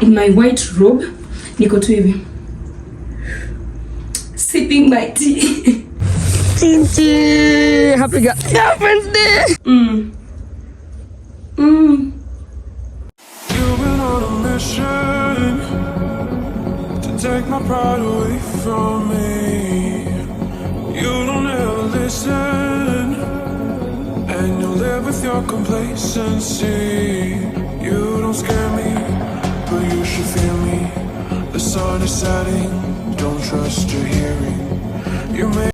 in my white robe, niko tu hivi sipping my tea. Tinti, happy girlfriend's day. You've been on a mission to take my pride away from me. You don't ever listen, and you live with your complacency. You don't scare me, but you should fear me. The sun is setting, don't trust your hearing. You may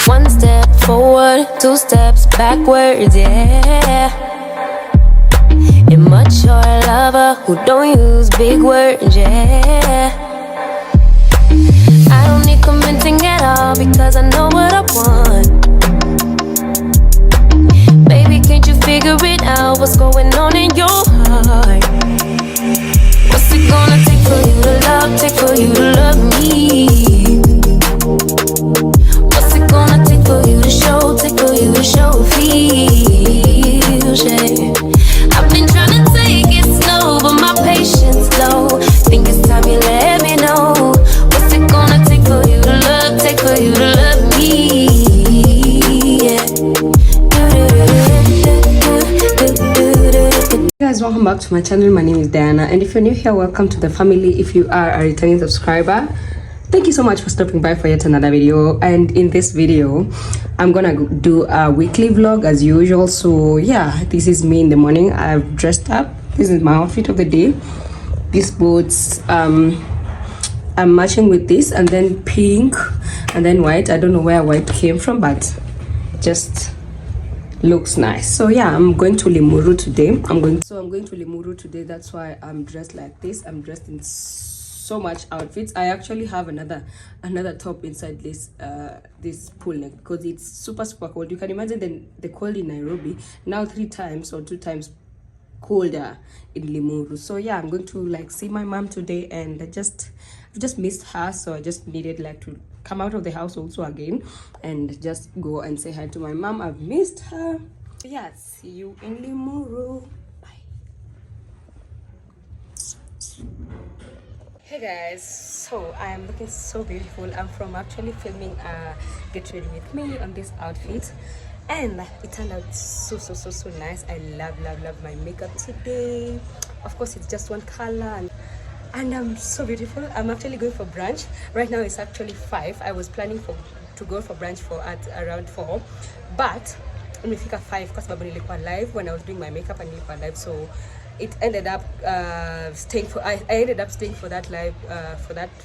One step forward, two steps backwards, yeah. Immature lover who don't use big words, yeah. I don't need convincing at all because I know what I want. Baby, can't you figure it out? What's going on in your heart? What's it gonna take for you to love, take for you to love me? What's it gonna take for you to show, take for you to show feels, yeah. I've been trying to take it slow, but my patience low. Think it's time you let me know. What's it gonna take for you to love, take for you to love me, yeah. Hey guys, welcome back to my channel. My name is Diana, and if you're new here, welcome to the family. If you are a returning subscriber, thank you so much for stopping by for yet another video. And in this video, I'm gonna do a weekly vlog as usual. So yeah, this is me in the morning. I've dressed up. This is my outfit of the day. These boots, I'm matching with this, and then pink, and then white. I don't know where white came from, but just looks nice. So yeah, I'm going to Limuru today. I'm going to Limuru today. That's why I'm dressed like this. I'm dressed in so much outfits. I actually have another top inside this this pull neck because it's super cold. You can imagine the cold in Nairobi now 3 times or 2 times colder in Limuru. So yeah, I'm going to like see my mom today, and I just missed her, so I just needed like to come out of the house also again and just go and say hi to my mom. I've missed her. Yeah, see you in Limuru. Bye. Hey guys, so I am looking so beautiful. I'm from actually filming Get Ready With Me on this outfit, and it turned out so nice. I love my makeup today. Of course, it's just one color, and I'm so beautiful. I'm actually going for brunch right now. It's actually 5. I was planning to go for brunch at around 4, but nimefika 5 kwa sababu nilikuwa live when I was doing my makeup and nilikuwa live, so it ended up I ended up staying for that live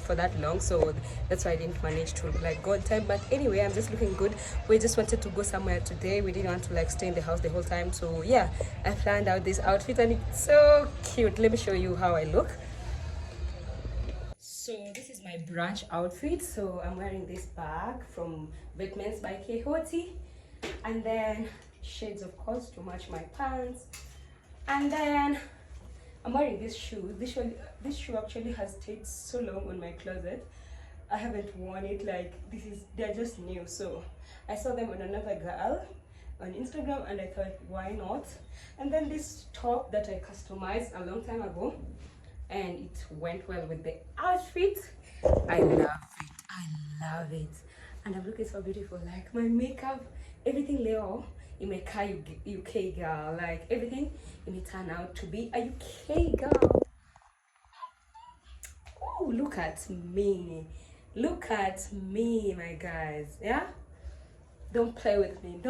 for that long, so that's why I didn't manage to like go on time. But anyway, I'm just looking good. We just wanted to go somewhere today. We didn't want to like stay in the house the whole time, so yeah, I planned out this outfit and it's so cute. Let me show you how I look. So this is my brunch outfit. So I'm wearing this bag from Batman's by Kehoti, and then shades of course to match my pants. And then I'm wearing this shoe. This shoe actually has stayed so long on my closet. I haven't worn it. Like they're just new. So I saw them on another girl on Instagram, and I thought, why not? And then this top that I customized a long time ago, and it went well with the outfit. I love it, and I'm looking so beautiful. Like my makeup, everything Leo. You make a UK girl, like everything it may turn out to be a UK girl. Oh, look at me, my guys. Yeah, don't play with me,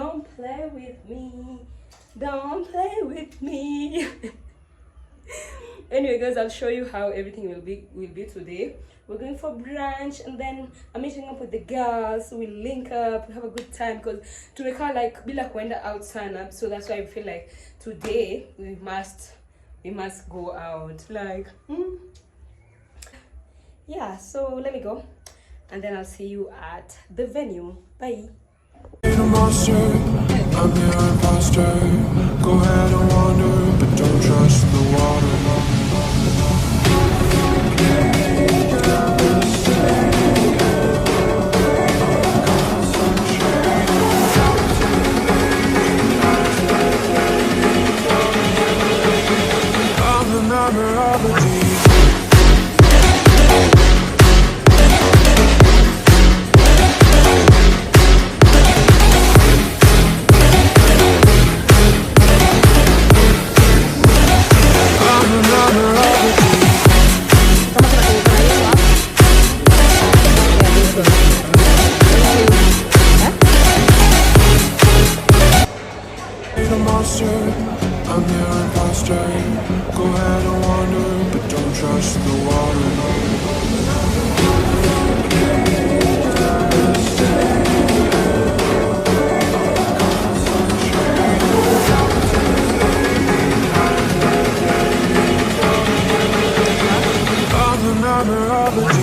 Anyway guys, I'll show you how everything will be today. We're going for brunch, and then I'm meeting up with the girls. We'll link up, we'll have a good time, because tumekaa like bila kuenda out sana, so that's why I feel like today we must go out, like yeah. So let me go, and then I'll see you at the venue. Bye. I'm your imposter. Go ahead and wander, but don't trust the water. a melody. The monster, I'm your imposter. Go ahead and wander, but don't trust the water. I'm a melody.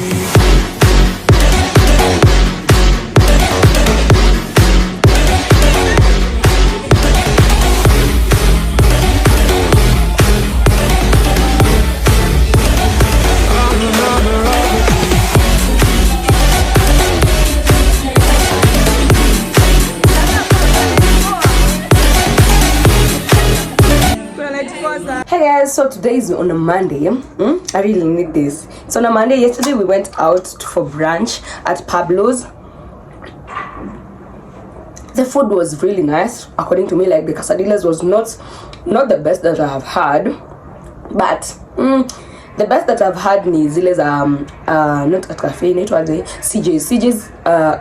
Hey guys, so today is on a Monday. I really need this. It's on a Monday. Yesterday we went out for brunch at Pablo's. The food was really nice, according to me. Like the quesadillas was not the best that I have had, but the best that I've had ni zile za not at cafe, inaitwaje, CJ's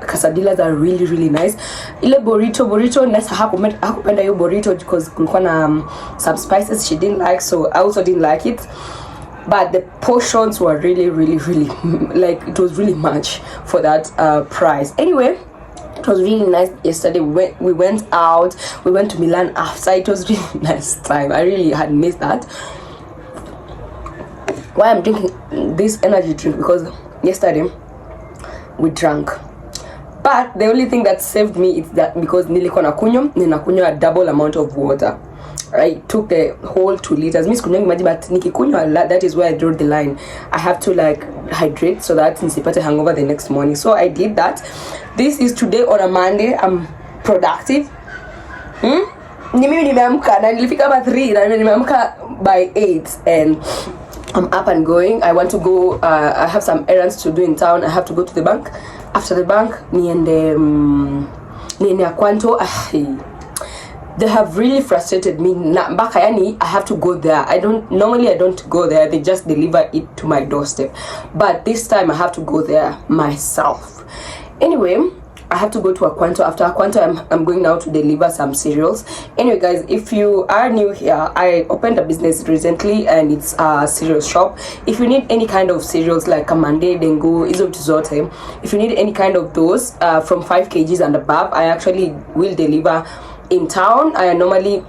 quesadillas are really nice. Ile burrito nasa hakupenda hiyo burrito because kulikuwa na some spices she didn't like, so I also didn't like it. But the portions were really like it was really much for that price. Anyway, it was really nice. Yesterday we went out, we went to Milan after. It was really nice time. I really had missed that. Why I'm drinking this energy drink, because yesterday we drank, but the only thing that saved me is that because nilikuwa ninakunywa a double amount of water. I took the whole 2 liters. Miss kunywa maji, but nikikunywa, that is where I drew the line. I have to like hydrate so that nisipate hangover the next morning. So I did that. This is today on a Monday. I'm productive. Ni mimi nimeamka na nilifika by 3 na nimeamka by 8 and I'm up and going. I want to go. I have some errands to do in town. I have to go to the bank. After the bank, niende Kwanto. They have really frustrated me. Mpaka yani, I have to go there. I don't go there. They just deliver it to my doorstep. But this time I have to go there myself. Anyway, I have to go to Kwanto. After Kwanto, I'm going now to deliver some cereals. Anyway, guys, if you are new here, I opened a business recently and it's a cereal shop. If you need any kind of cereals like Kamande, Dengu, Izo Tizote, if you need any kind of those from 5 kgs and above, I actually will deliver in town. I normally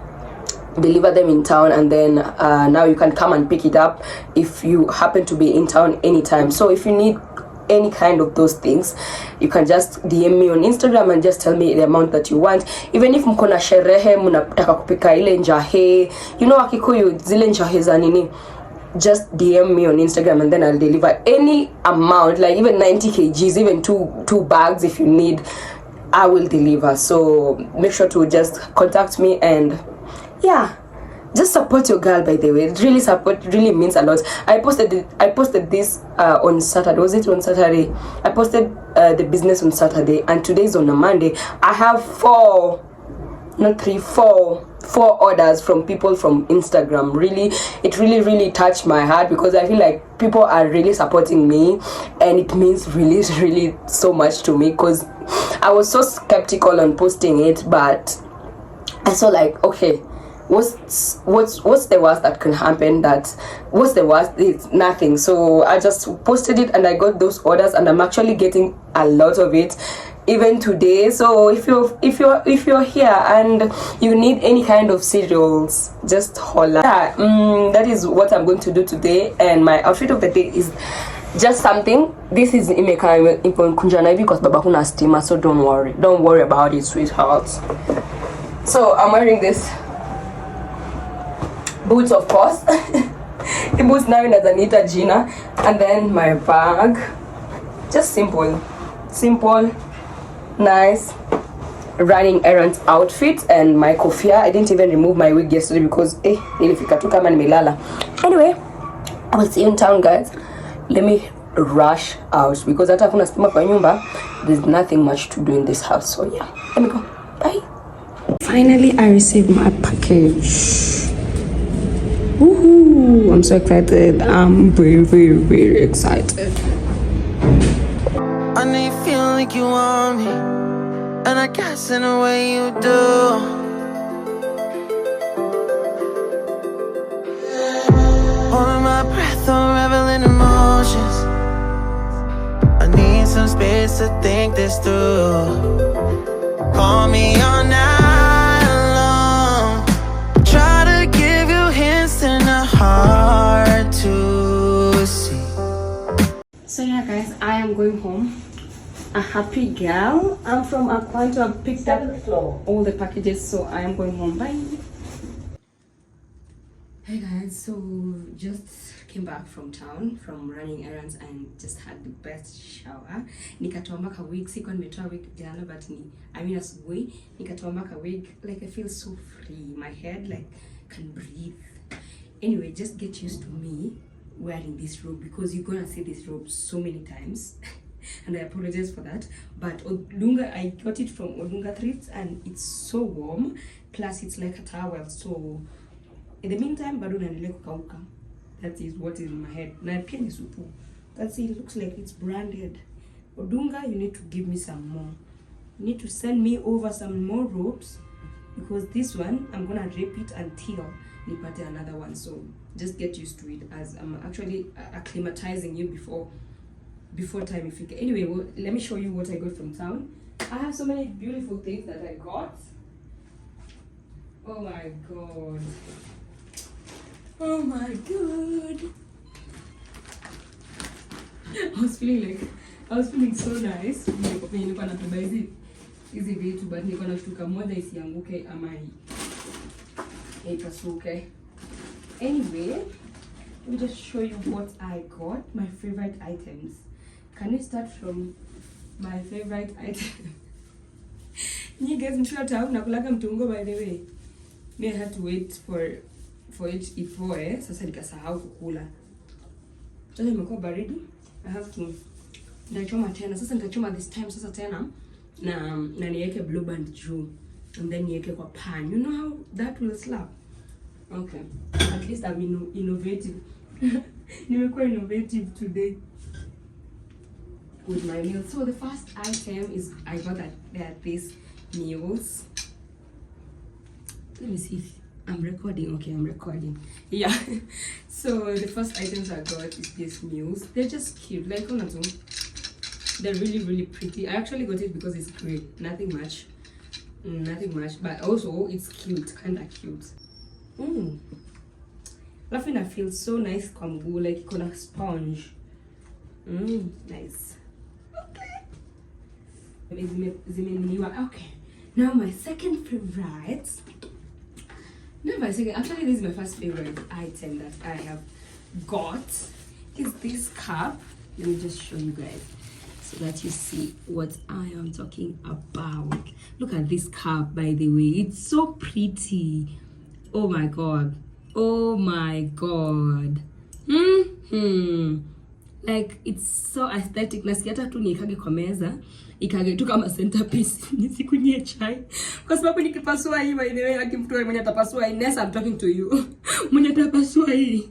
deliver them in town, and then now you can come and pick it up if you happen to be in town anytime. So if you need any kind of those things, you can just DM me on Instagram and just tell me the amount that you want. Even if mko na sherehe mnataka kupika ile njahe, you know Wakikuyu zile njahe za nini, just DM me on Instagram and then I'll deliver any amount, like even 90 kgs, even two bags if you need, I will deliver. So make sure to just contact me and yeah, just support your girl. By the way, really means a lot. I posted this on Saturday. Was it on Saturday? I posted the business on Saturday, and today is on a Monday. I have 4 orders from people from Instagram. Really, it really touched my heart because I feel like people are really supporting me, and it means really so much to me because I was so skeptical on posting it, but I saw like, okay, what's the worst that can happen? What's the worst? It's nothing. So I just posted it and I got those orders, and I'm actually getting a lot of it even today. So if you're here and you need any kind of cereals, just holla. Yeah, that is what I'm going to do today, and my outfit of the day is just something. This is imeka kunjana hivi because baba kuna steamer, so don't worry about it, sweethearts. So I'm wearing this boots, of course. The boots now in Azanita Gina, and then my bag, just simple, nice running errands outfit, and my kofia. I didn't even remove my wig yesterday because nilifika tu kama nimelala. Anyway, I will see you in town, guys. Let me rush out because hata kuna stima kwa nyumba. There's nothing much to do in this house. So yeah, let me go. Bye. Finally, I received my package. Woohoo! I'm so excited. I'm very, very, very excited. I know you feel like you want me, and I guess in a way you do. Holding my breath, unraveling emotions. I need some space to think this through. Call me all night long. Try to give you hints and a hard to see. So yeah, guys, I am going home. A happy girl. I'm from Aquanto. I've picked up all the packages, so I am going home. Bye. Hey guys, so just came back from town from running errands and just had the best shower. Nikatoa mpaka wig, sikuwa nimetoa wig jana but asubuhi nikatoa mpaka wig. Like I feel so free. My head like can breathe. Anyway, just get used to me wearing this robe because you're gonna see this robe so many times. And I apologize for that. But Odunga, I got it from Odunga Thrifts and it's so warm. Plus it's like a towel, so in the meantime, bado naendelea kukauka. That is what is in my head. Na pia ni supu. That's it. Looks like it's branded. Odunga, you need to give me some more. You need to send me over some more robes because this one I'm gonna drape it until nipate another one. So just get used to it as I'm actually acclimatizing you before time if you can. Anyway, well, let me show you what I got from town. I have so many beautiful things that I got. Oh my god. Oh my god. I was feeling so nice. Nilikuwa napenda hizi vitu but nilikuwa nashtuka moja isianguke ama ipasuke. Anyway, let me just show you what I got. My favorite items. Can we start from my favorite item? You guys, mshua tau nakulaga mtungo by the way. Me I had to wait for it ipoe. Sasa nikasahau kukula. Sasa imekuwa baridi. I have to nitachoma tena. Sasa nitachoma this time sasa tena na niweke blue band juu and then niweke kwa pan. You know how that will slap? Okay. At least I'm innovative. Nimekuwa innovative today with my meals. So the first item is I got that there are these meals. Let me see if I'm recording. Okay, I'm recording. Yeah. So the first items I got is these meals. They're just cute. Like they're really, really pretty. I actually got it because it's great. Nothing much. But also it's cute. Kinda cute. Laughing, I feel so nice kwa mguu, like iko na sponge. Nice. Okay. Okay. Now my second favorite. Actually this is my first favorite item that I have got. Is this cup. Let me just show you guys so that you see what I am talking about. Look at this cup, by the way. It's so pretty. Oh my god. Oh my god. Like it's so aesthetic. Nasikia hata tu nikage kwa meza ikage tu kama centerpiece nisikunywe chai kwa sababu nikipasua hii, by the way, akimtoa mwenye atapasua hii, Nessa, I'm talking to you. Mwenye atapasua hii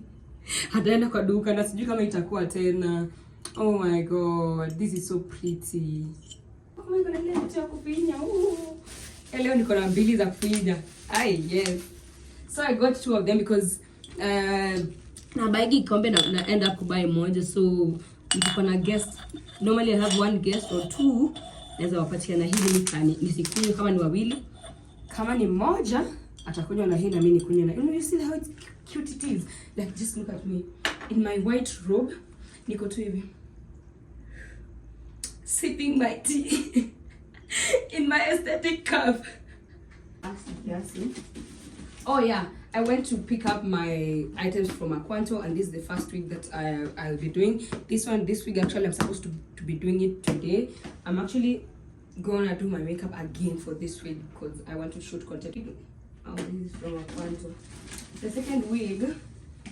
hataenda kwa duka na sijui kama itakuwa tena. Oh my god, this is so pretty. Oh my god, leo nitaka kufinya. Leo niko na mbili za kufinya. Yes. So I got two of them because na baigi kombe na end up kubuy moja, so niko na guest. Normally I have one guest or two. Naweza wapatia na hili nisikunywe kama ni wawili. Kama ni moja atakunywa na hii na mimi nikunywe na. You see how it's cute it is? Like just look at me in my white robe. Niko tu hivi sipping my tea in my aesthetic cup. Yes. Oh yeah, I went to pick up my items from Aquanto, and this is the first week that I'll be doing this one. This week actually I'm supposed to be doing it today. I'm actually gonna do my makeup again for this week because I want to shoot content. Oh, this is from Aquanto. The second wig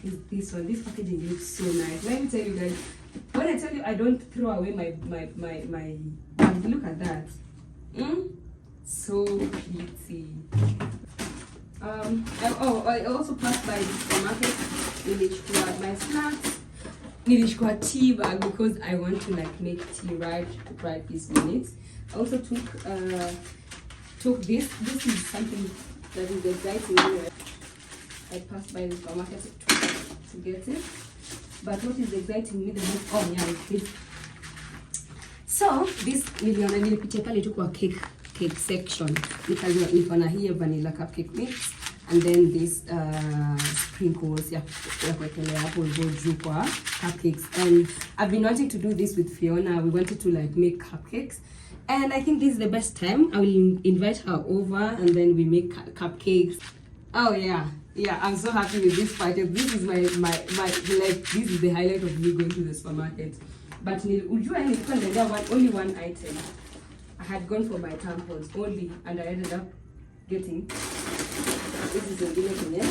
is this one. This packaging looks so nice. Let me tell you guys, when I tell you I don't throw away my look at that. So pretty. I also passed by the supermarket. Nilichukua my snacks. Nilichukua tea bag because I want to like make tea right this minute. I also took this. This is something that is exciting. I passed by the supermarket to get it. But what is exciting me the most? Oh yeah, it's this. So this nilipitia pale tu kwa cake section. Niko na hiyo vanilla cupcake mix and then this sprinkles ya kuwekelea hapo juu kwa cupcakes. And I've been wanting to do this with Fiona. We wanted to like make cupcakes. And I think this is the best time. I will invite her over and then we make cupcakes. Oh yeah, I'm so happy with this party. This is my like this is the highlight of me going to the supermarket. But only one item. I had gone for my tampons only, and I ended up getting this is the dinner.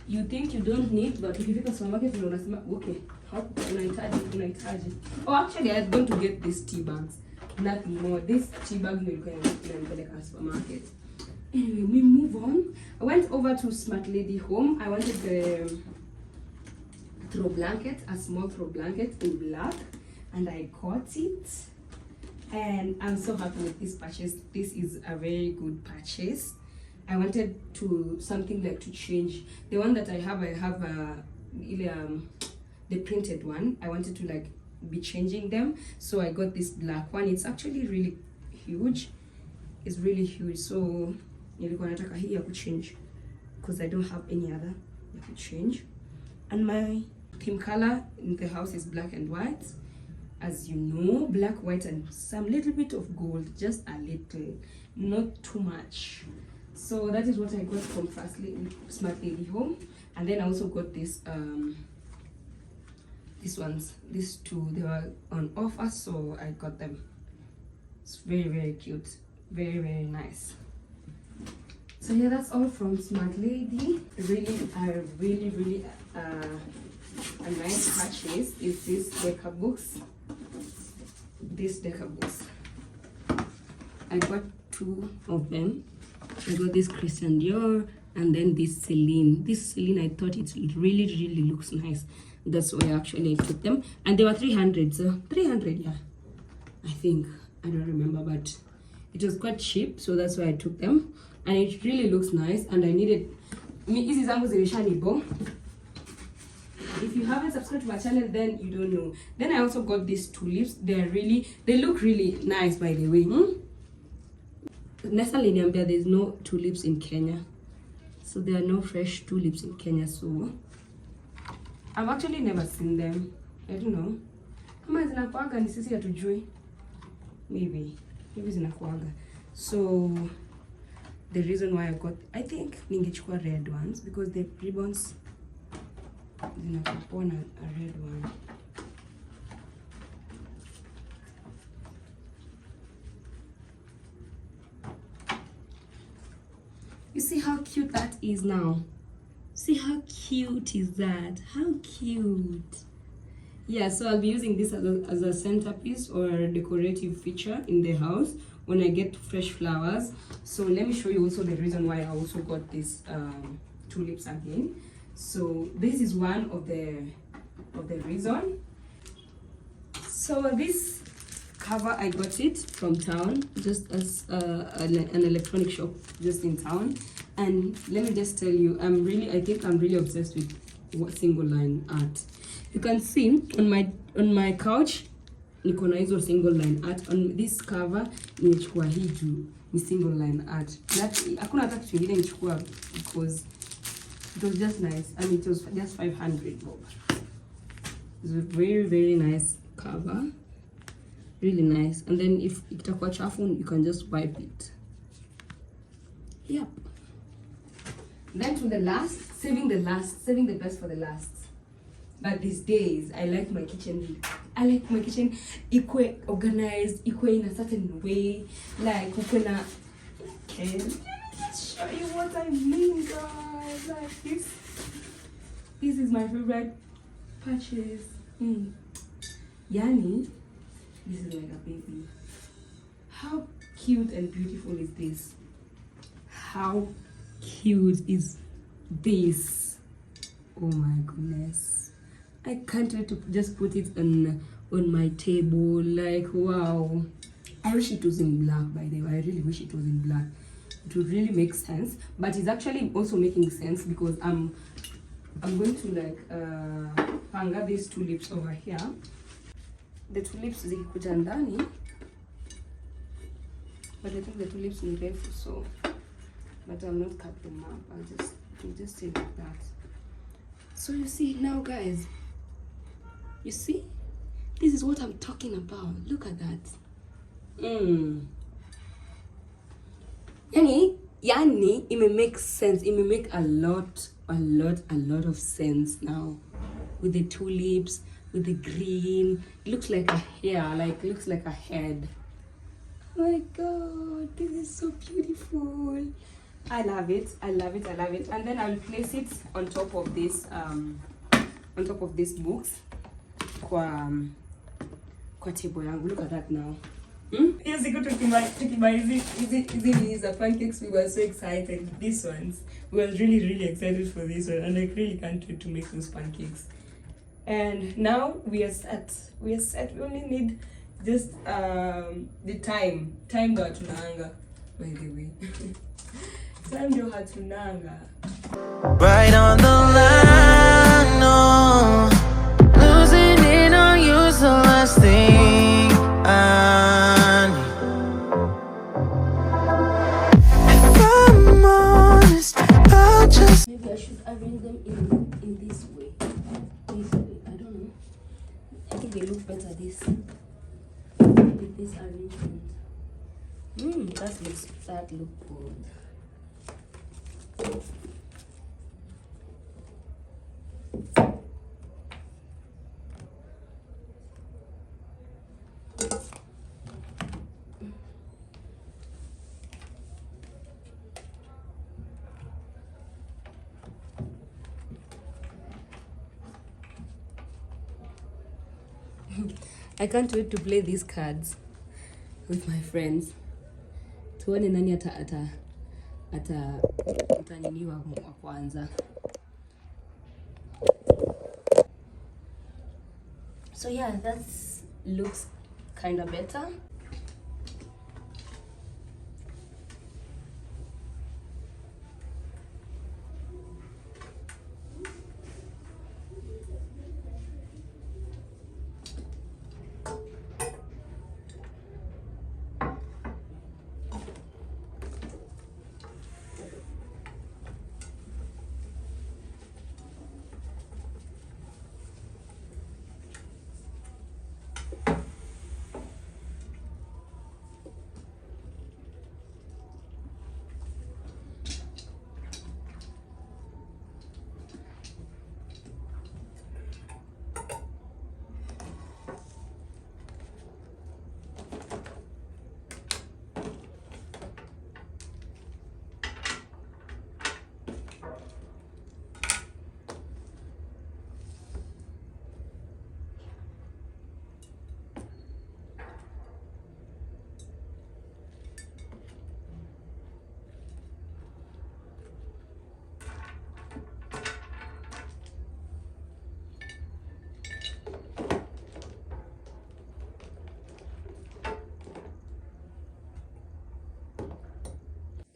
You think you don't need, but if you go to the supermarket, you know, okay, how unahitaji. Oh, actually, I had gone to get these tea bags. Nothing more. This tea bag you can get at supermarket. Anyway, we move on. I went over to Smart Lady Home. I wanted the throw blanket, a small throw blanket in black, and I got it. And I'm so happy with this purchase. This is a very good purchase. I wanted to something like to change the one that I have the printed one. I wanted to like be changing them, so I got this black one. It's actually really huge. It's really huge. So nilikuwa nataka hii ya kuchange because I don't have any other ya kuchange. And my theme color in the house is black and white. As you know, black, white, and some little bit of gold, just a little, not too much. So that is what I got from Smart Lady Home. And then I also got this these two, they were on offer, so I got them. It's very, very cute, very, very nice. So yeah, that's all from Smart Lady. Really a nice purchase is this decor books. I got two of them. I got this Christian Dior and then this Celine. This Celine, I thought it really looks nice. That's why actually I took them. And they were 300, so 300, yeah. I think, I don't remember, but it was quite cheap, so that's why I took them. And it really looks nice, and I needed hizi zangu zimeshanibo. If you haven't subscribed to my channel, then you don't know. Then I also got these tulips. They look really nice, by the way. Nesta liniambia there's no tulips in Kenya, so there are no fresh tulips in Kenya. So I've actually never seen them. I don't know. Kama zinakuaga ni sisi hatujui. Maybe zinakuaga. So the reason why I think ningechukua red ones because the ribbons zinakuwa a red one. You see how cute that is now? See how cute is that? How cute. Yeah, so I'll be using this as a centerpiece or a decorative feature in the house when I get fresh flowers. So let me show you also the reason why I also got these tulips again. So this is one of the reason. So this cover, I got it from town, just as an electronic shop just in town. And let me just tell you, I think I'm really obsessed with single line art. You can see on my couch niko na hizo single line art. On this cover nimechukua hii juu ni single line art. Hakuna hata kitu kingine nichukua because it was just nice. I mean, it was just 500 bob. It's a very nice cover, really nice. And then if itakuwa chafu, you can just wipe it. Yep. Then to the last, saving the best for the last. But these days, I like my kitchen equally organized, equally in a certain way. Like, okay, let me show you what I mean, guys. Like this This is my favorite purchase. Yani, this is like a baby. How cute and beautiful is this? How cute is this? Oh my goodness. I can't wait to just put it on my table. Like, wow. I wish it was in black, by the way. I really wish it was in black. It would really make sense. But it's actually also making sense because I'm going to like hang up these tulips over here. The tulips zikikuja ndani. But I think the tulips ni refu, so but I'll not cut them up. I'll just stay like that. So you see now, guys, you see, this is what I'm talking about. Look at that. Yani it may make sense. It may make a lot of sense now with the tulips, with the green. It looks like a hair, like looks like a head. Oh my god, this is so beautiful. I love it. And then I'll place it on top of this books kwa table yangu. Look at that now. Yes, we go to these pancakes. We were so excited. These ones, we were really excited for this one, and I really can't wait to make those pancakes. And now we are set. We only need just the time ndo hatunanga, by the way. Time ndo hatunanga. Right on the line, no. Losing it on you's the last thing I need. If I'm honest, I'll just Maybe I should arrange them in this way. I don't know. I think they look better with this arrangement. That look good. I can't wait to play these cards with my friends. Tuone nani ataniniwa wa kwanza. So yeah, that looks kind of better.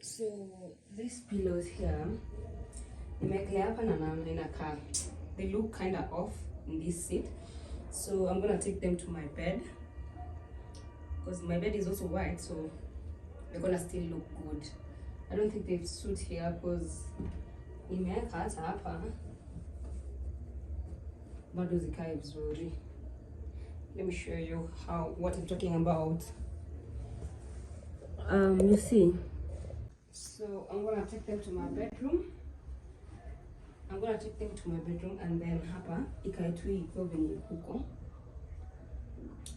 So these pillows here, they look kind of off in this seat. So I'm gonna take them to my bed because my bed is also white, so they're gonna still look good. I don't think they suit here because nimeweka hata hapa bado zikae vizuri. Let me show you what I'm talking about. You see. So I'm gonna take them to my bedroom. And then hapa ikaitui iko venye huko.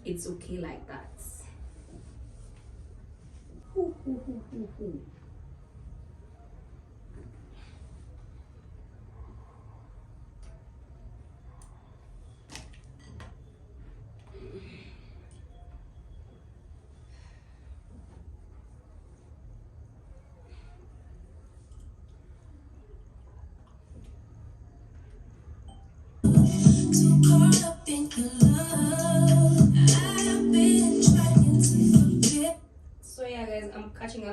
It's okay like that.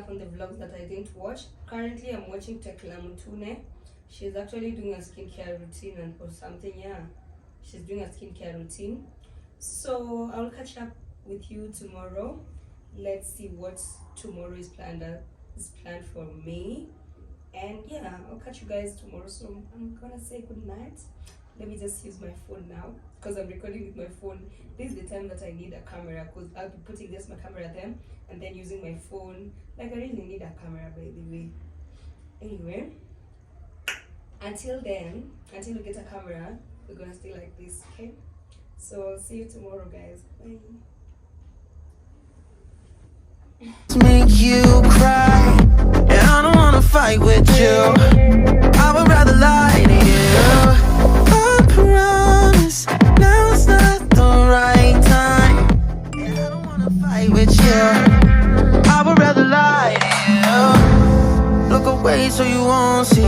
up on the vlogs that I didn't watch. Currently, I'm watching Tekla Mutune. She's actually doing a skincare routine or something. Yeah, she's doing a skincare routine. So I'll catch up with you tomorrow. Let's see what tomorrow is planned for me. And yeah, I'll catch you guys tomorrow. So I'm gonna say good night. Let me just use my phone now because I'm recording with my phone. This is the time that I need a camera because I'll be putting this my camera then and then using my phone. Like I really need a camera, by the way. Anyway, until then, until we get a camera, we're gonna stay like this, okay? So I'll see you tomorrow, guys. Bye. Make you cry, and I don't wanna fight with you. I would rather lie to you. I promise now's not the right time, and I don't wanna fight with you. I would rather lie to you. Look away so you won't see,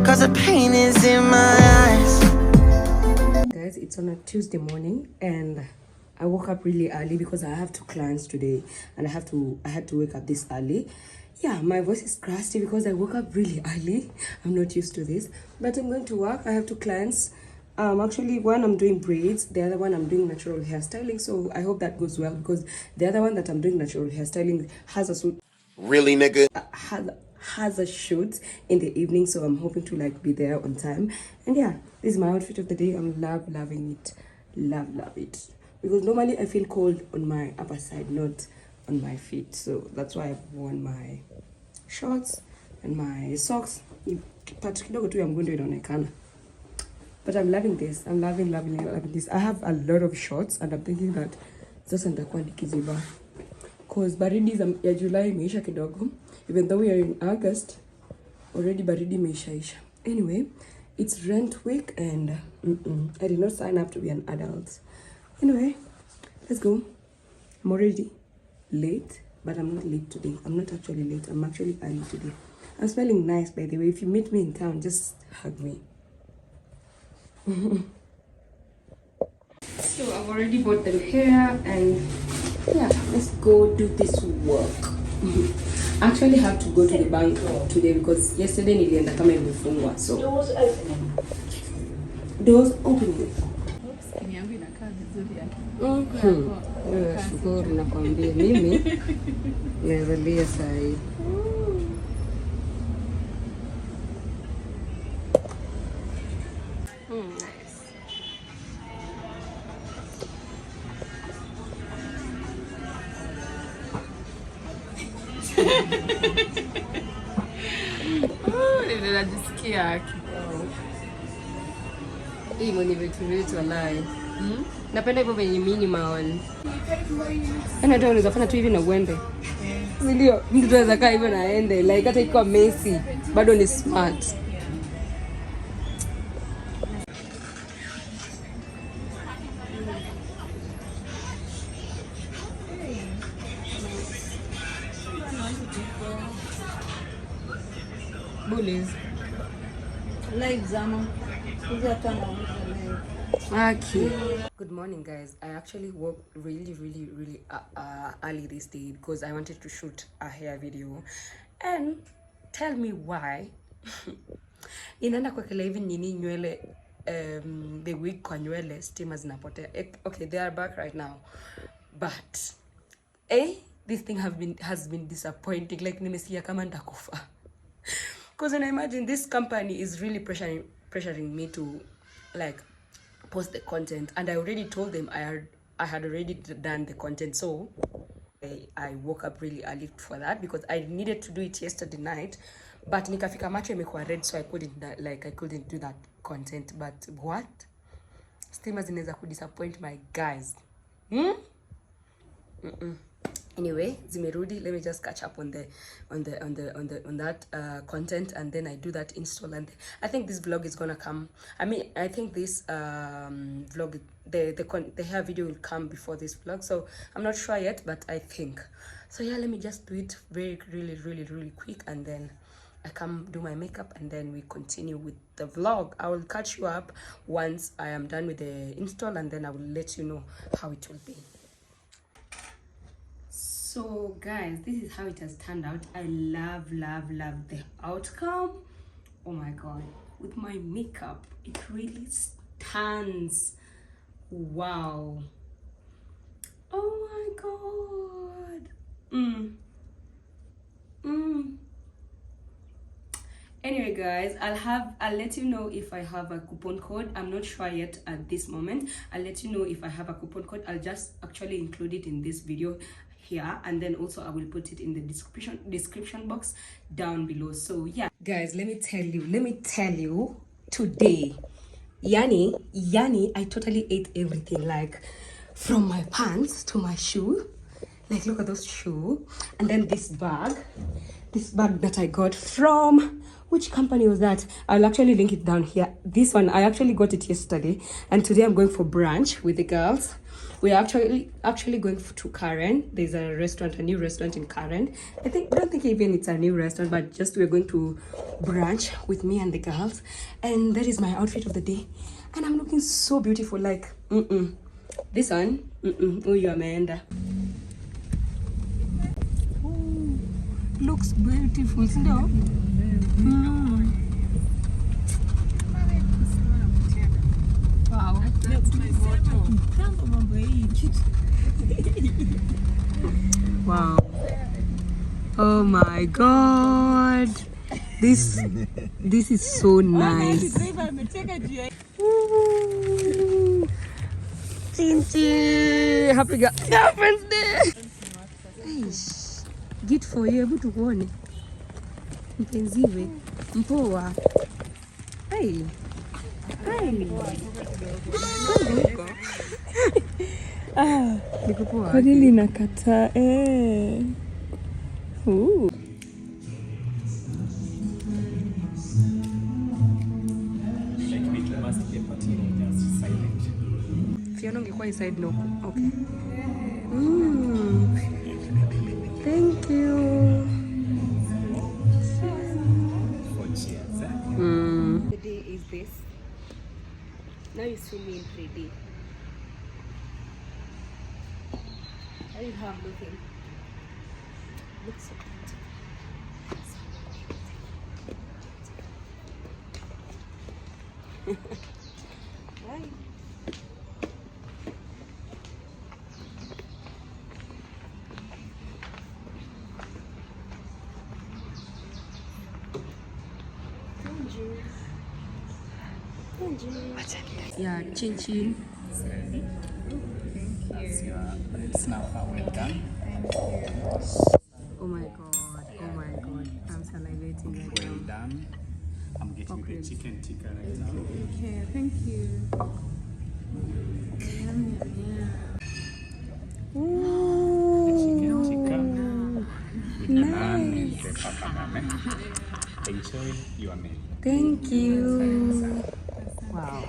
cause the pain is in my eyes. Guys, it's on a Tuesday morning and I woke up really early because I have 2 clients today and I had to wake up this early. Yeah, my voice is crusty because I woke up really early. I'm not used to this, but I'm going to work. I have 2 clients. Actually, one I'm doing braids, the other one I'm doing natural hairstyling. So I hope that goes well because the other one that I'm doing natural hairstyling has a suit. Really, nigga? Has a shoot in the evening, so I'm hoping to like be there on time. And yeah, this is my outfit of the day. I'm loving it. Love it. Because normally I feel cold on my upper side, not on my feet. So that's why I've worn my shorts and my socks. But I'm going to inaonekana. But I'm loving this. I'm loving this. I have a lot of shorts and I'm thinking that sasa nitakuwa nikiziba. Cause baridi ya July imeisha kidogo. Even though we are in August, already baridi imeisha. Anyway, it's rent week and I did not sign up to be an adult. Anyway, let's go. I'm already late, but I'm not late today. I'm not actually late. I'm actually early today. I'm smelling nice, by the way. If you meet me in town, just hug me. So I've already bought them here and yeah, let's go do this work. I actually have to go to the bank today because yesterday nilienda kama imefungwa. So doors opening. Shukuru nakwambia mimi nazalia saa hii. Najisikia hii mwenye vitu walai. Napenda hivyo venye minimal. Yaani hata unaweza fanya tu hivi na uende. Ndio, mtu anaweza kaa hivyo na aende. Like hata ikiwa messy, bado ni smart. Bullies. Like Zama. Okay. Good morning, guys. I actually woke really early this day because I wanted to shoot a hair video. And tell me why. Inaenda kuwekelea hivi nini nywele the wig kwa nywele stima zinapotea. Okay, they are back right now. But this thing has been disappointing. Like nimesikia kama nitakufa. Because when I imagine this company is really pressuring me to like post the content, and I already told them I had already done the content, so I woke up really early for that because I needed to do it yesterday night, but nikafika macho imekuwa red, so I couldn't do that content. But what? Stima zinaweza kudisappoint my guys. Anyway, zimerudi. Let me just catch up on that content, and then I do that install, and I think this vlog is gonna come. I think this vlog, the hair video will come before this vlog, so I'm not sure yet, but I think so. Yeah, let me just do it really quick, and then I come do my makeup, and then we continue with the vlog. I will catch you up once I am done with the install, and then I will let you know how it will be. So guys, this is how it has turned out. I love the outcome. Oh my god, with my makeup it really stands. Wow. Oh my god. Anyway guys, I'll let you know if I have a coupon code. I'm not sure yet at this moment. I'll let you know if I have a coupon code. I'll just actually include it in this video here, and then also I will put it in the description box down below. So yeah guys, let me tell you today, yani I totally ate everything, like from my pants to my shoe. Like look at those shoes, and then this bag that I got from, which company was that? I'll actually link it down here. This one I actually got it yesterday, and today I'm going for brunch with the girls. We're actually going to Karen. There's a new restaurant in Karen. Don't think even it's a new restaurant, but just we're going to brunch with me and the girls. And that is my outfit of the day, and I'm looking so beautiful. Like this one, oh you Amanda. Looks beautiful, no? Wow, that's my motto. Wow. Oh my god. This is so nice. Ooh. Chinchi. Happy Girlfriend's Day. Get for you, hebu tukuone mpenziwe mpoa. Hey. Niko poa. Kwa nini nakataa? Fiona ungekuwa inside no. Okay. Thank you. The day is this. Now you see me in 3D. How you have looking? Looks so good. Bye. Yeah, chin chin. It's now well done. Oh my god, I'm salivating right Well now. done. I'm getting Okay. the chicken tikka right now. Okay, thank you. The chicken tikka with the naan and the papadam. Enjoy your meal. Thank you. Wow.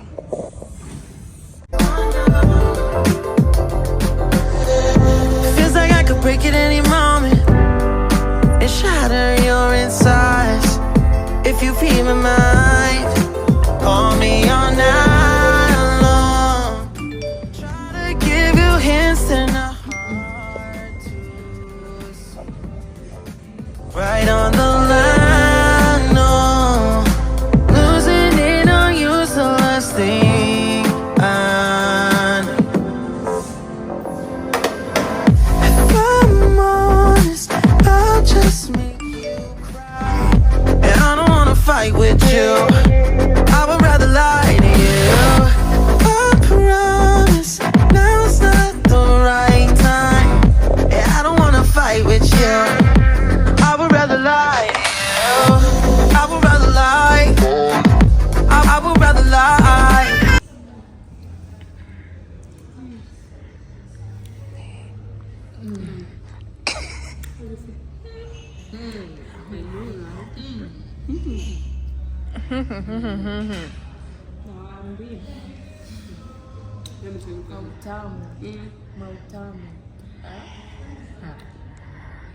Feels like I could break it any moment and shatter your insides. If you feel my mind, call me all night long. Try to give you hints and a hard to see. Right on the line, no. Losing it on you's the last thing I know. If I'm honest, I'll just make you cry. And I don't wanna fight with you, I would rather lie to you. I promise, now's not the right time. And I don't wanna fight with you, I would rather lie to you. I would rather lie, I would rather lie.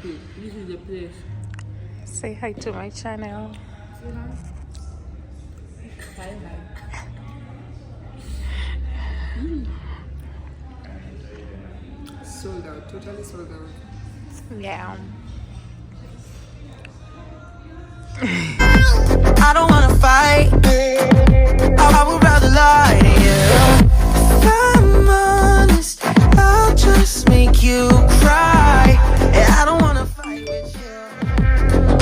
This is the place. Say hi to my channel. Sold out, totally sold out. Yeah. I don't wanna fight. I would rather lie to you. If I'm honest, I'll just make you cry. And I don't wanna fight with you.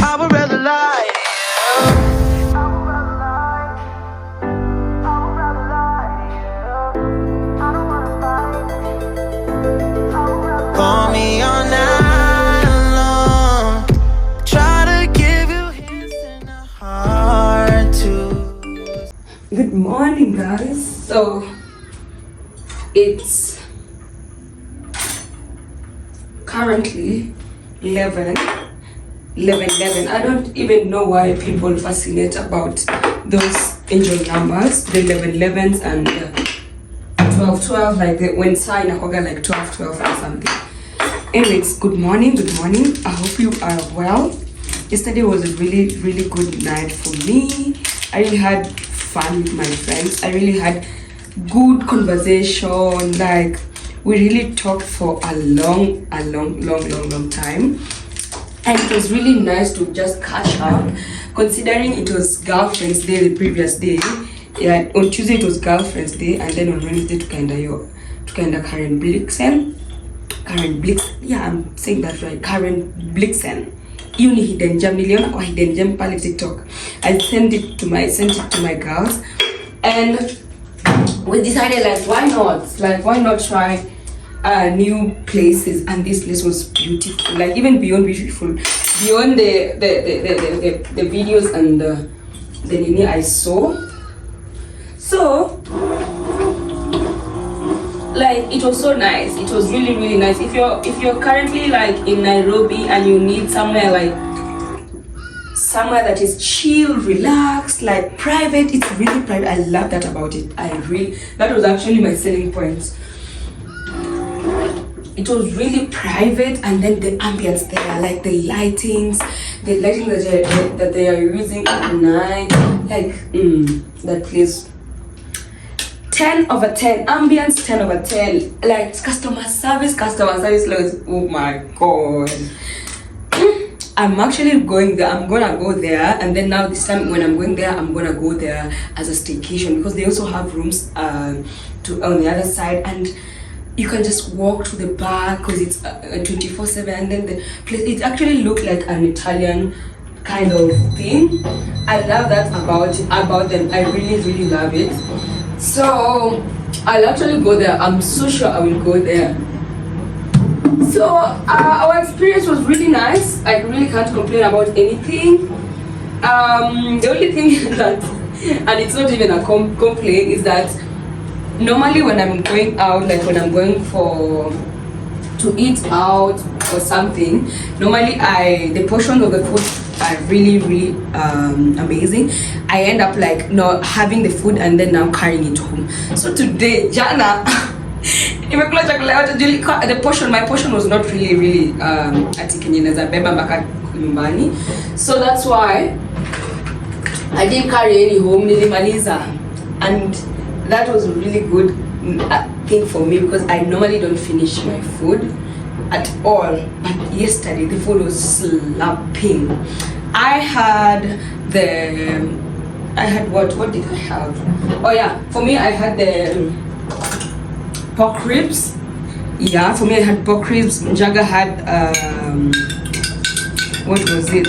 I would rather lie to you. I would rather lie. I would rather lie to you. I don't wanna fight. I would rather call me all night long. Try to give you hints and a heart to. Good morning, guys. So it's currently 11. I don't even know why people fascinate about those angel numbers, the 11s and 12, like when sign akoga like 12 or something. Anyways, good morning. I hope you are well. Yesterday was a really good night for me. I really had fun with my friends. I really had good conversation. Like we really talked for a long time, and it was really nice to just catch up, considering it was girlfriend's day the previous day. Yeah, on Tuesday it was girlfriend's day, and then on Wednesday to Karen Blixen. Yeah, I'm saying that right. Karen Blixen. Uni hidden gem, niliona kwa hidden gem pale TikTok. I sent it to my girls, and we decided why not try new places. And this place was beautiful, like even beyond beautiful, beyond the videos and the nini I saw. So like it was so nice. It was really nice. If you're currently like in Nairobi and you need somewhere that is chill, relaxed, like private, it's really private. I love that about it. That was actually my selling point. It was really private, and then the ambience there, like the lighting that they are using at night, like that place. 10 over 10 ambience, 10 over 10, like customer service levels. Oh my god. I'm actually going there. I'm gonna go there, and then now this time when I'm going there, I'm gonna go there as a staycation, because they also have rooms on the other side, and you can just walk to the bar because it's 24/7, and then the place, it actually looked like an Italian kind of thing. I love that about them. I really love it. So I'll actually go there. I'm so sure I will go there. So our experience was really nice. I really can't complain about anything. The only thing that, and it's not even a complaint, is that normally when I'm going out, like when I'm going to eat out or something, normally the portion of the food are really amazing. I end up like not having the food and then now carrying it home. So today, jana, my portion was not really so that's why I didn't carry any home, nilimaliza, and that was a really good thing for me, because I normally don't finish my food at all. But yesterday the food was slapping. I had what did I have? Oh yeah, for me I had the pork ribs. Yeah, for me I had pork ribs. Jaga had what was it?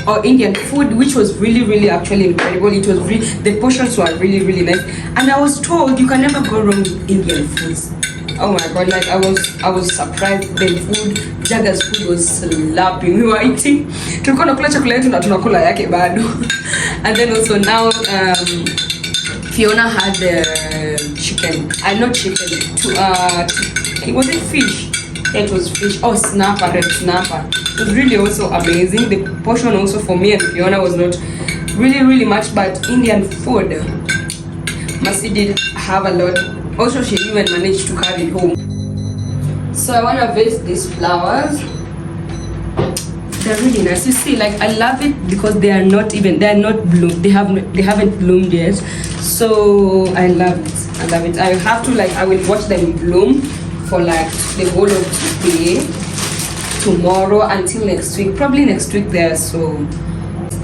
Oh, Indian food, which was really actually incredible. It was the portions were really nice, and I was told you can never go wrong with Indian foods. Oh my god, like I was surprised. The food, Jaga's food was slapping. We were eating, tulikuwa nakula chakula yetu na tunakula yake bado. And then also now Fiona had the chicken. Not chicken. It wasn't fish. It was fish. Oh, snapper, red snapper. It was really also amazing. The portion also for me and Fiona was not really much, but Indian food, Mercy did have a lot. Also, she even managed to carry it home. So I want to visit these flowers. They're really nice. You see, like I love it because they're not bloomed. They haven't bloomed yet. So I love it. I have to I will watch them bloom for like the whole of today to tomorrow until next week, probably next week there. So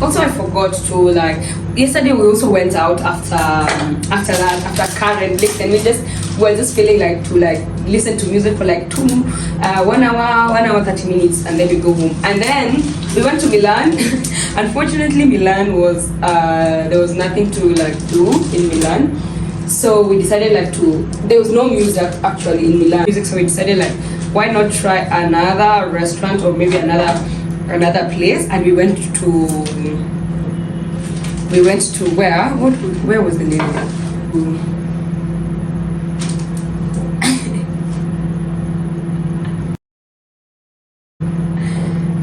also I forgot to, like, yesterday we also went out after Karen left, and we were just feeling like to like listen to music for like 1 hour 30 minutes, and then we go home. And then we went to Milan. Unfortunately, Milan was there was nothing to like do in Milan, so we decided like there was no music actually in Milan, so we decided like, why not try another restaurant or maybe another place. And we went to where was the name?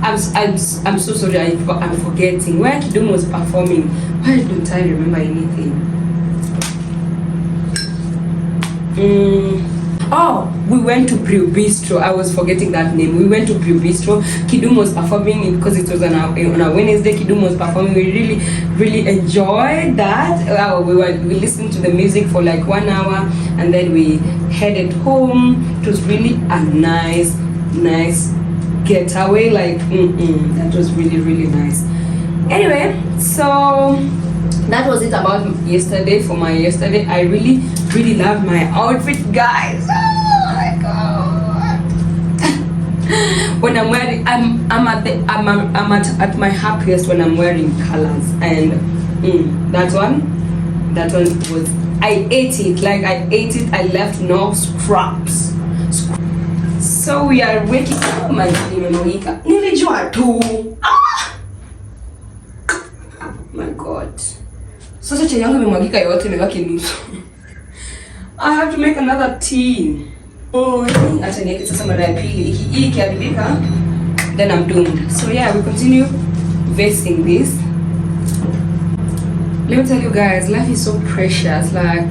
I'm so sorry, I'm forgetting where Kidum was performing. Why don't I remember anything? Oh, we went to Brew Bistro. I was forgetting that name. We went to Brew Bistro. Kidum was performing because it was on a Wednesday. Kidum was performing. We really enjoyed that. We listened to the music for like 1 hour, and then we headed home. It was really a nice getaway. Like that was really nice. Anyway, so that was it about yesterday. For my yesterday, I really love my outfit, guys. Oh my god! When I'm wearing, I'm at my happiest when I'm wearing colors. And that one was, I ate it. I left no scraps. So we are waking up. Nilijua tu. My god. Sasa chai yangu imemwagika yote, imebaki nusu. I have to make another tea. Acha niweke sasa mara ya pili. Hii ikiharibika, then I'm doomed. So yeah, we continue vasting this. Let me tell you guys, life is so precious. Like,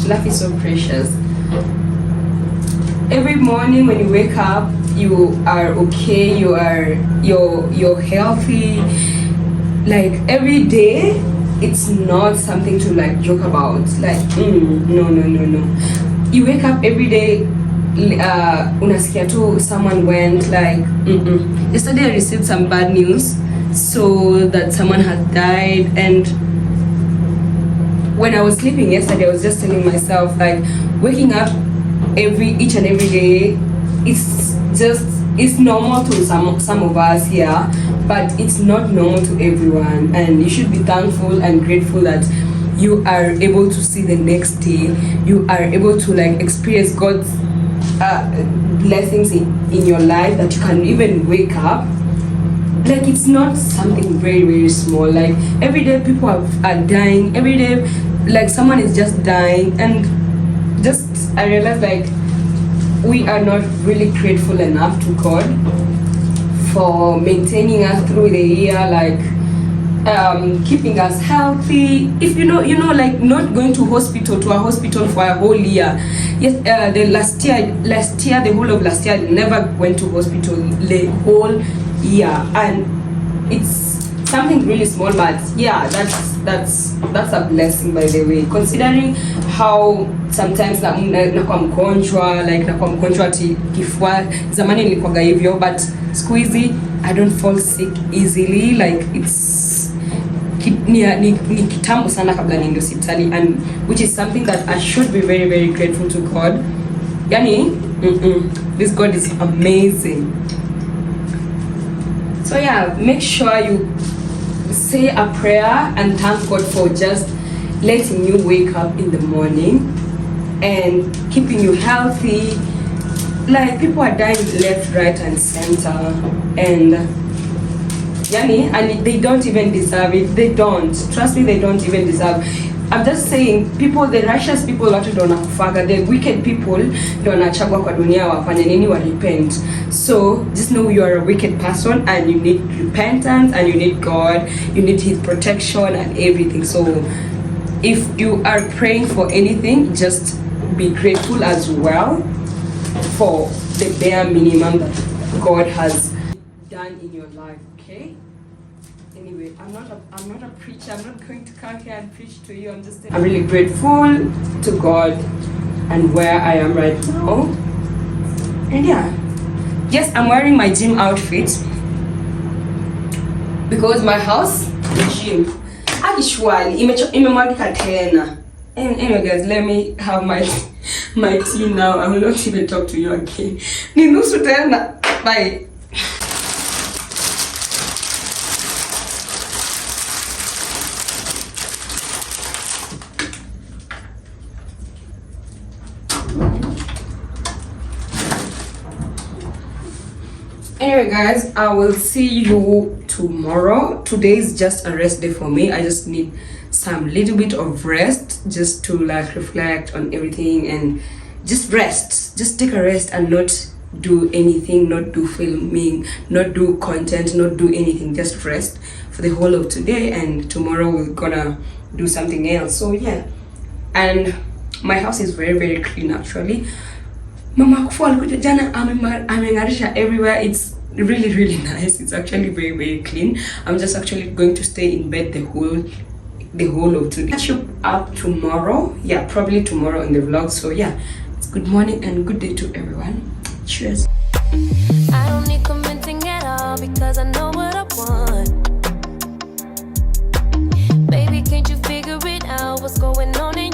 life is so precious. Every morning when you wake up, you are okay. You're healthy. Like every day, it's not something to like joke about. Like no. You wake up every day, unasikia tu someone went, like yesterday I received some bad news, so that someone had died. And when I was sleeping yesterday, I was just telling myself, like, waking up each and every day, it's normal to some of us here, but it's not normal to everyone. And you should be thankful and grateful that you are able to see the next day. You are able to like experience God's blessings in your life, that you can even wake up. Like, it's not something very small. Like, every day people are dying. Every day, like, someone is just dying. And I realized, like, we are not really grateful enough to God for maintaining us through the year, like keeping us healthy. If you know, like, not going to a hospital for a whole year. Yes, last year, the whole of last year, I never went to hospital the whole year, and it's something really small, but yeah, that's a blessing, by the way, considering how sometimes nakuwa mgonjwa ati kifua. Zamani nilikuwa hivyo, but siku hizi I don't fall sick easily. Like, it's ni kitambo sana kabla niende hospitali, and which is something that I should be very grateful to God. Yani this God is amazing. So yeah, make sure you say a prayer and thank God for just letting you wake up in the morning and keeping you healthy. Like, people are dying left, right, and center, and they don't even deserve it. They don't. Trust me, they don't even deserve. I'm just saying, people, the righteous people, watu ndo wanakufaga. The wicked people ndo wanachagua kwa dunia wafanye nini, wa repent. So just know you are a wicked person, and you need repentance, and you need God, you need His protection and everything. So if you are praying for anything, just be grateful as well for the bare minimum that God has done in your life. Okay. Anyway, I'm not a preacher. I'm not going to come here and preach to you. I'm really grateful to God and where I am right now. And yeah, Yes, I'm wearing my gym outfit because my house, the gym, actually, imemwagika tena. Anyway, guys, let me have my tea now. I will not even talk to you again. Ni nusu tena. Bye. Anyway guys, I will see you tomorrow. Today is just a rest day for me. I just need some little bit of rest just to like reflect on everything and just rest. Just take a rest and not do anything, not do filming, not do content, not do anything. Just rest for the whole of today, and tomorrow we're gonna do something else. So yeah, and my house is very clean actually. Mama kufu alikuja jana amengarisha everywhere. It's really nice. It's actually very clean. I'm just actually going to stay in bed the whole of today. Catch you up tomorrow. Yeah, probably tomorrow in the vlog. So yeah, it's good morning and good day to everyone. Cheers. I don't need commenting at all because I know what I want. Baby, can't you figure it out? What's going on in